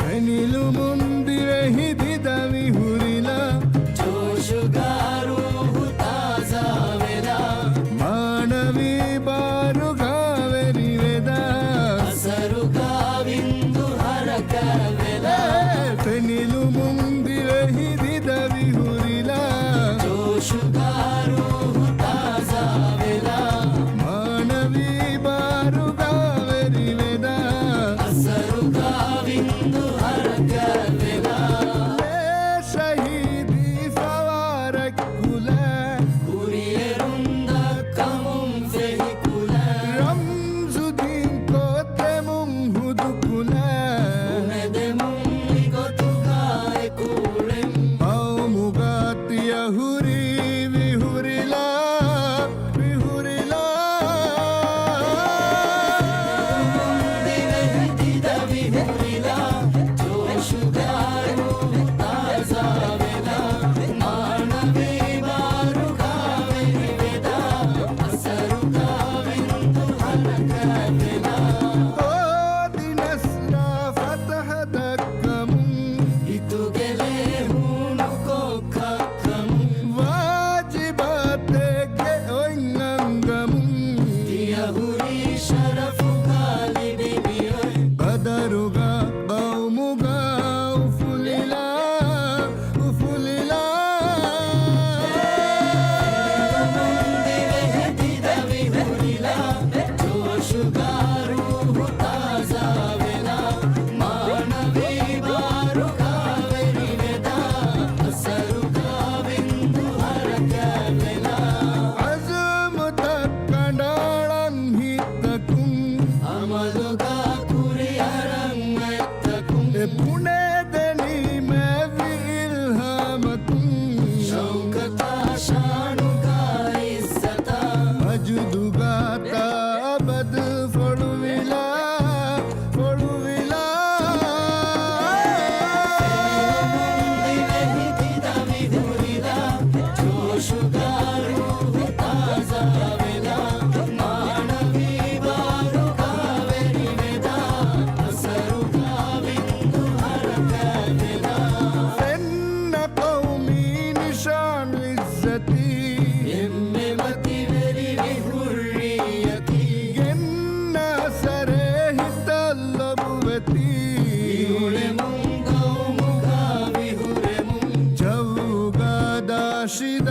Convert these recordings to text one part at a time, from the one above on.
ಫೆನಿಲು ಮುಂದಿರೆ ಹಿದಿದ ವಿಹುರಿಲ ಜೋಶುಗಾರು ತಾಜಾವೆಲ ಮಾನವಿ ಬಾರುಗಾವೆರಿ ವೆದ ಹಸರು ಕಾವಿಂದು ಹರಕವೆಲ ಫೆನಿಲು ಮುಂದಿರೆ ಹಿದಿದ ವಿಹುರಿಲ ಜೋಶುಗಾರು ತಾಜಾವೆಲ ಮಾನವಿ ಬಾರುಗಾವೆರಿ ವೆದ ಹಸರು ಕಾವಿಂದು ಹರಕವೆಲ ಶಹೀದಿ ಫವಾರ ಕುಲ ಕುರಿಯರುಂದ ಕಮುಂ ಫೆಹಿಕುಲ ರಂಜುದೀನ್ ಕೋತೆ ಮುಂಹುದು ಕುಲ ಉಮೆದೆ ಮುಂಗೊತುಗಾಯ ಕೂಳೆಂ ಮುಗಾತಿಯ ಹುರಿ ವಿಹುರಿಲ ವಿಹುರಿಲ ಮುಂದಿರೆ ಹಿಡಿದ ವಿಹುರಿಲ ಜೋಶುಗಾರು ತಾಜಾವೆಲ ಮಾನವೇ ಬಾರು ಕಾವೆರಿ ವೆದ ಹಸರು ಕಾವೆಂದು ಹರಕವೆಲ ಓ ದಿನಸ್ರ ಫತಹದ ಕಮು ಇತುಗೆಲೆ ಹೂನು ಕೊಕ್ಕಕ್ಕಮು ವಾಜಿಬಾತೆಗೆ ಒಯ್ನಂಗಮು ತಿಯಹುರಿ ಶರಫು ಗಾಲಿ ಬಿಬಿಯೊಯ್ ಬದರುಗ ಬೌಮುಗ ಉಫುಲಿಲ ಉಫುಲಿಲ ಮುಂದಿರೆ ಹಿಡಿದ ವಿಹುರಿಲ ಜೋಶುಗಾರು ತಾಜಾವೆಲ ಮಾನವೇ ಬಾರು ಕಾವೆರಿ ವೆದ ಹಸರು ಕಾವೆಂದು ಹರಕವೆಲ ಅಜುಮು ತಕ್ಕಂಡಾಳಂ ಹಿತ್ತಕುಂ ಅಮಲುಗ ಕುರಿಯರಂಗತ್ತಕುಂ ಪುಣೆದನಿ ಮೇವಿ ಇಲ್ಹಾಮಕುಂ ಶೌಕತ ಶಾನುಗ ಇಸ್ಸತ ಮಜುದುಗಾತ ಬದ್ ಫೊಳುವಿಲ ಫೊಳುವಿಲ ಮುಂದಿರೆ ಹಿಡಿದ ವಿಹುರಿಲ ಜೋಶುಗಾರು ತಾಜಾವೆಲ ಮಾನವೇ ಬಾರು ಕಾವೆರಿ ವೆದ ಹಸರು ಕಾವಿಂದು ಹರಕವೆಲ ಎನ್ನ ಕೌಮಿ ನಿಶಾನ್ ಇಜ್ಜತಿ ಎಮ್ಮೆ ಮತಿವೆರಿ ವಿಹುರ್ರಿಯತಿ ಎನ್ನ ಸರೆ ಹಿತಲ್ಲಬುವತಿ ಇಹುಳೆ ಮುಂಗೌ ಮುಗ ವಿಹುರೆ ಮುಂ ಜವುಗ ದಾಶಿದ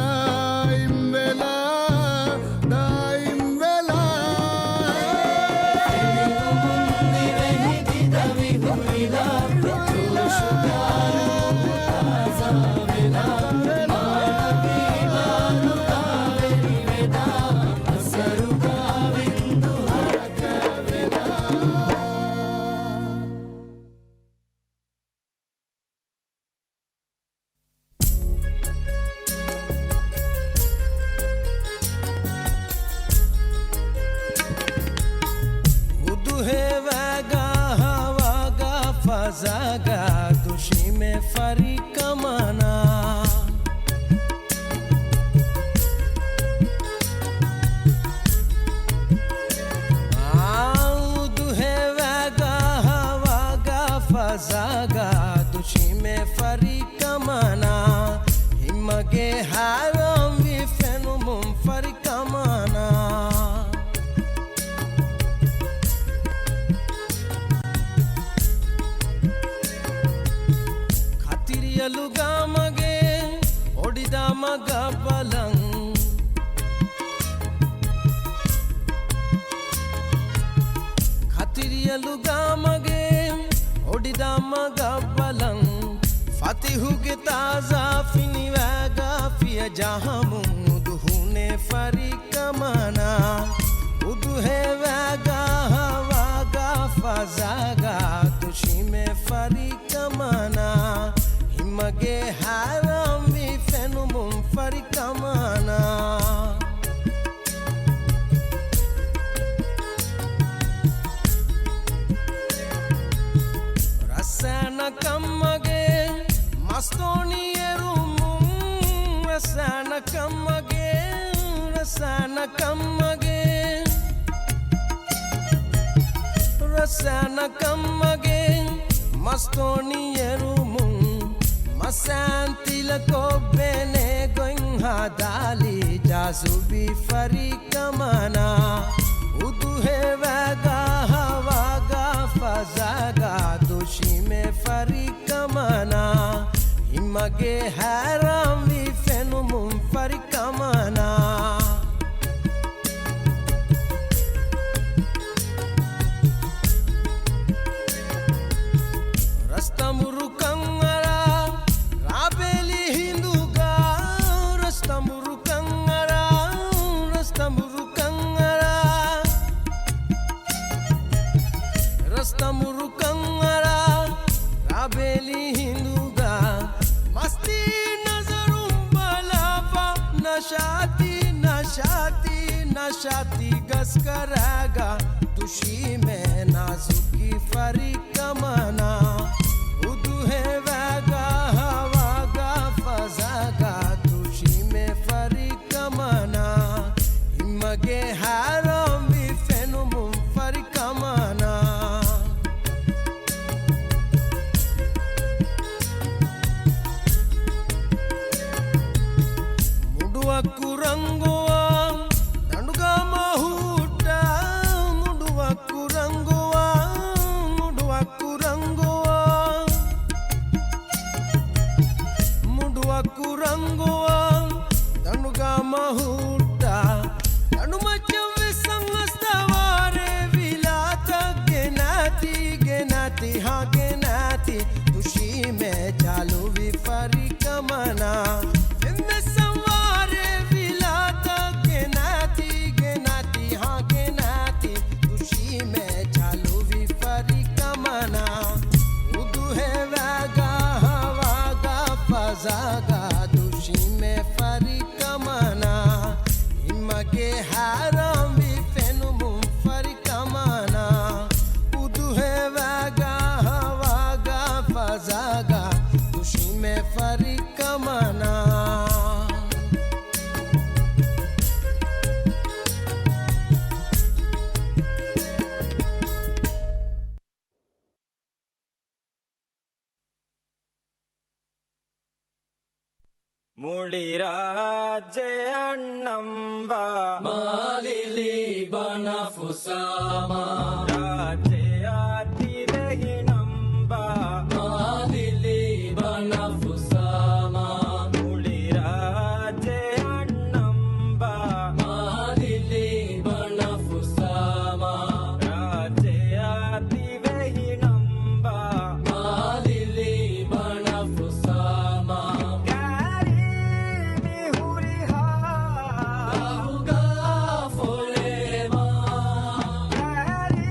ಇಂವೆಲ ದಾಯಿಂವೆಲ ಮುಂದಿರೆ ಹಿಡಿದ ವಿಹುರಿಲ ಜೋಶುಗಾರು ತಾಜಾವೆಲ ಮಾನವೇ ಬಾರು ಕಾವೆರಿ ವೆದ ಹಸರು ಕಾವೆಂದು ಹರಕವೆಲ उदुहे वगा हवागा फजागा दुशी में फरी कमाना उदुहे वगा हवागा फजागा दुशी में फरी कमाना हिमगे हारम वी फेनुमुम फरी कमाना ಖತಿರಿಯಲುಗಾ ಮಗೆ ಒಡಿದ ಮಗ ಬಲಂ ಖತಿರಿಯಲುಗಾ ಮಗೆ ಒಡಿದ ಮಗ ಬಲಂ ಫತಿಹುಗೆ ತಾಜಾ ಫಿನಿವಾಗ ಫಿಯ ಜಹಮು ದುಹುನೆ ಫರಿ ಕಮನಾ ಉದುಹೆ ವಾಗ ಹವಾಗ ಫಜಾಗ ತುಷಿ ಮೆ ಫರಿ ಕಮನಾ ಹಿಮಗೆ ಹಾರಂ ವಿ ಫೆನುಮುಂ ಫರಿ ಕಮನಾ ರಸನ ಕಮ್ಮಗೆ ಮಸ್ತೋಣಿಯರು ರಸನ ಕಮ್ಮಗೆ masana kammage mastoni erumun masantila kobbene goin hadali jasubi farikamana uduhe vaga havaga fazaga dushime farikamana image haram vi fenumum farikamana rastamuru kangara rabeli hinduga rastamuru kangara rastamuru kangara rastamuru kangara rabeli hinduga masti nazarum balava nashati nashati nashati gaskaraga tushi mein nazuki farikamana uduhe vaga havaga fazaga tushi mein farikamana image haram vi fenumum farikamana muduwa kurangoa danduga mahuta muduwa kurangoa muduwa kurangoa muduwa kurangoa danduga mahuta danu macam sangastavare vilata genati genati ha genati tushi mein chalu vi farikamana me samvare vilata genati genati ha genati tushi mein chalu vi farikamana uduhe vaga havaga fazaga tushi mein farikamana image haram vi fenumum farikamana uduhe vaga havaga fazaga tushi mein farikamana ಮುಳಿರಾಜೆ ಅಣ್ಣಂಬ ಮಾಲಿಲಿ ಬನಫುಸಾಮ Raje ಆತಿರಹಿಣಂಬ ಮಾಲಿಲಿ ಬನಫುಸಾಮ ಮುಳಿರಾಜೆ ಅಣ್ಣಂಬ ಮಾಲಿಲಿ ಬನಫುಸಾಮ Raje ಆತಿರಹಿಣಂಬ ಮಾಲಿಲಿ ಬನಫುಸಾಮ ಗಾರಿ ಮಿಹುರಿಹಾ ಬಹುಗಾ ಫೊಲೆಮಾ ಗಾರಿ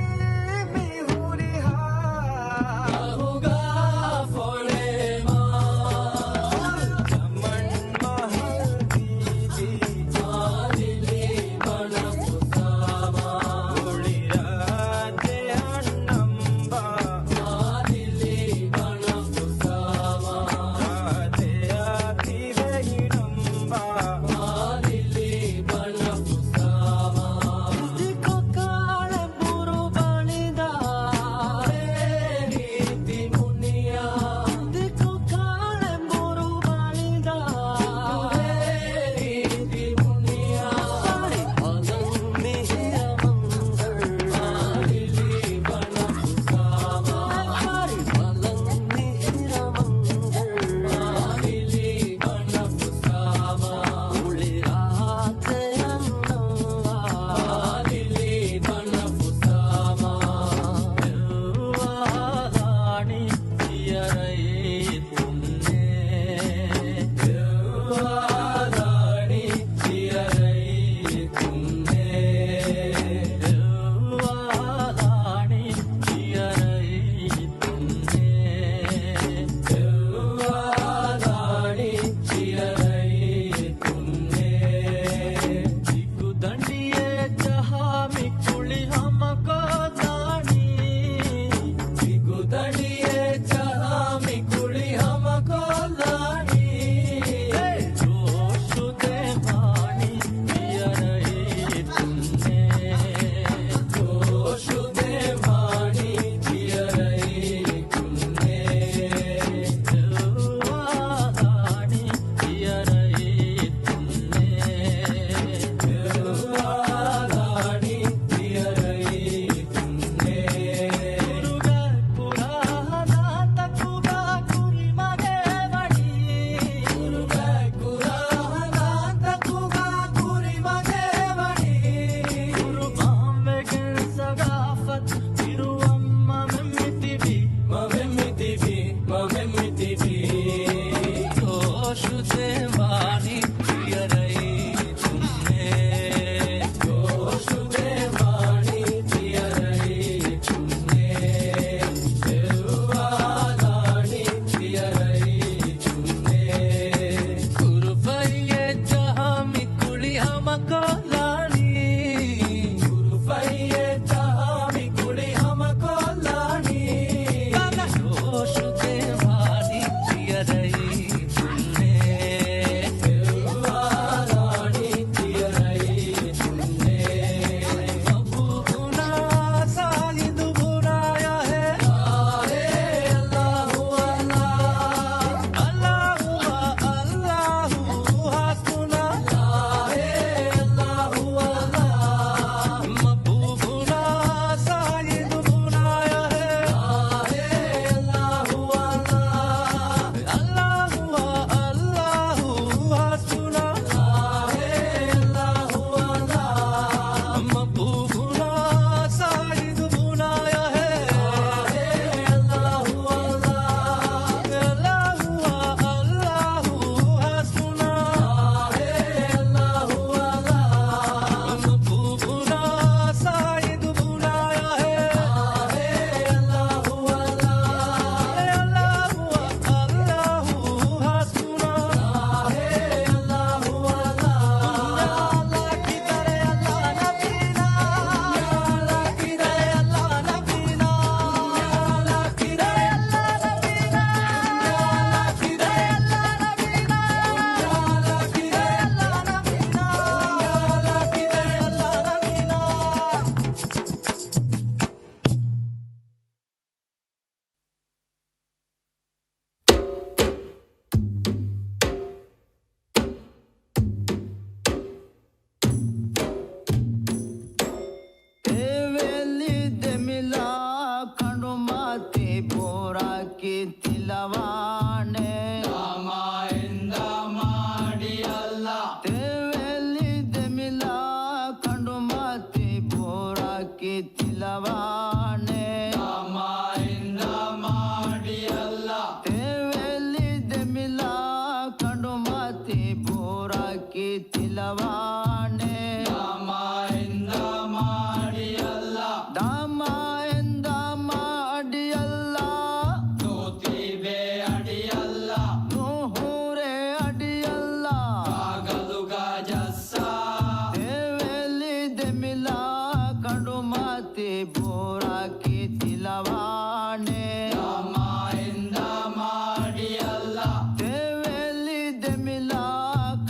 कोलानी गुरुफैये चामी कुड़ी हम कोलानी कागा जोश के भानी जिया रही तुमने रानी जिया रही तुमने अबू गुना सालिद बुराया है अल्लाह हसना मबूबुना Said बुनाया है अल्लाह हसना मबूबुना साइद बुनाया है मबूबुना साइद बुनाया है ವೇಲಿ ದೆಮಿಲಾ ಕಂಡು ಮಾತಿ ಬೋರಾಕಿ ತಿಲವಾಣೆ ಮಾಯಿಂದ ಮಾಡಿಯಲ್ಲ ವೇಲಿ ದೆಮಿಲಾ ಕಂಡು ಮಾತಿ ಬೋರಾಕಿ ತಿಲವಾಣೆ ಮಾಯಿಂದ ಮಾಡಿಯಲ್ಲ ವೇಲಿ ದೆಮಿಲಾ ಕಂಡು ಮಾತಿ ಬೋರಾಕಿ ತಿಲವಾಣೆ ದಾಮ ಎಂದ ಮಾಡಿಯಲ್ಲ ನೋತಿವೆ ಅಡಿಯಲ್ಲ ನೋಹೂರೆ ಅಡಿಯಲ್ಲ ಆಗಲುಗ ಜಸ್ಸ ದೇವೆಲಿ ದೆಮಿಲ ಕಂಡು ಮಾತಿ ಬೋರಾಕಿ ತಿಲವಾಣೆ ದಾಮ ಎಂದ ಮಾಡಿಯಲ್ಲ ದೇವೆಲಿ ದೆಮಿಲ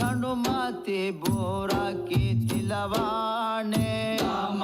ಕಂಡು ಮಾತಿ ಬೋರಾಕಿ ತಿಲವಾಣೆ ದಾಮ